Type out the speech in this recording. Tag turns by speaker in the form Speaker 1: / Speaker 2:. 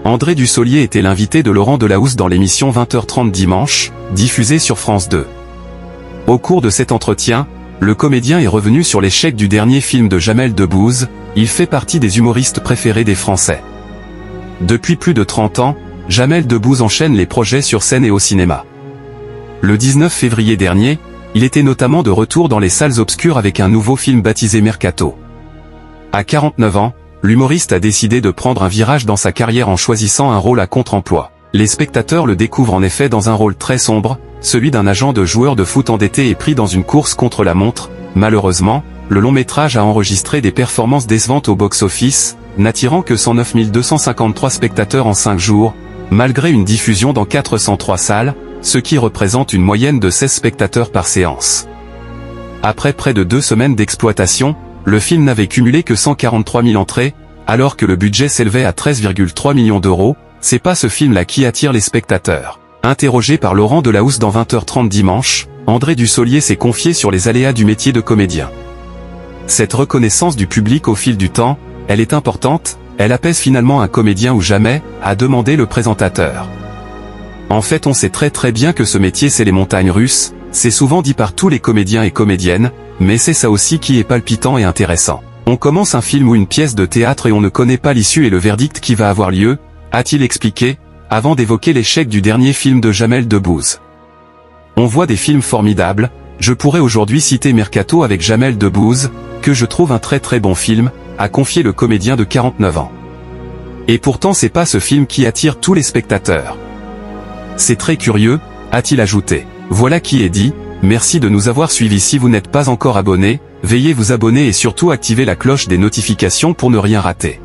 Speaker 1: André Dussolier était l'invité de Laurent Delahousse dans l'émission 20h30 dimanche, diffusée sur France 2. Au cours de cet entretien, le comédien est revenu sur l'échec du dernier film de Jamel Debbouze. Il fait partie des humoristes préférés des Français. Depuis plus de 30 ans, Jamel Debbouze enchaîne les projets sur scène et au cinéma. Le 19 février dernier, il était notamment de retour dans les salles obscures avec un nouveau film baptisé Mercato. À 49 ans, l'humoriste a décidé de prendre un virage dans sa carrière en choisissant un rôle à contre-emploi. Les spectateurs le découvrent en effet dans un rôle très sombre, celui d'un agent de joueur de foot endetté et pris dans une course contre la montre. Malheureusement, le long métrage a enregistré des performances décevantes au box-office, n'attirant que 109 253 spectateurs en 5 jours, malgré une diffusion dans 403 salles, ce qui représente une moyenne de 16 spectateurs par séance. Après près de 2 semaines d'exploitation, le film n'avait cumulé que 143 000 entrées, alors que le budget s'élevait à 13,3 millions d'euros. C'est pas ce film-là qui attire les spectateurs. Interrogé par Laurent Delahousse dans 20h30 dimanche, André Dussolier s'est confié sur les aléas du métier de comédien. Cette reconnaissance du public au fil du temps, elle est importante, elle apaise finalement un comédien ou jamais, a demandé le présentateur. En fait on sait très bien que ce métier c'est les montagnes russes, c'est souvent dit par tous les comédiens et comédiennes, mais c'est ça aussi qui est palpitant et intéressant. On commence un film ou une pièce de théâtre et on ne connaît pas l'issue et le verdict qui va avoir lieu, a-t-il expliqué, avant d'évoquer l'échec du dernier film de Jamel Debbouze. On voit des films formidables, je pourrais aujourd'hui citer Mercato avec Jamel Debbouze, que je trouve un très bon film, a confié le comédien de 49 ans. Et pourtant c'est pas ce film qui attire tous les spectateurs. C'est très curieux, a-t-il ajouté. Voilà qui est dit, merci de nous avoir suivis. Si vous n'êtes pas encore abonné, veuillez vous abonner et surtout activer la cloche des notifications pour ne rien rater.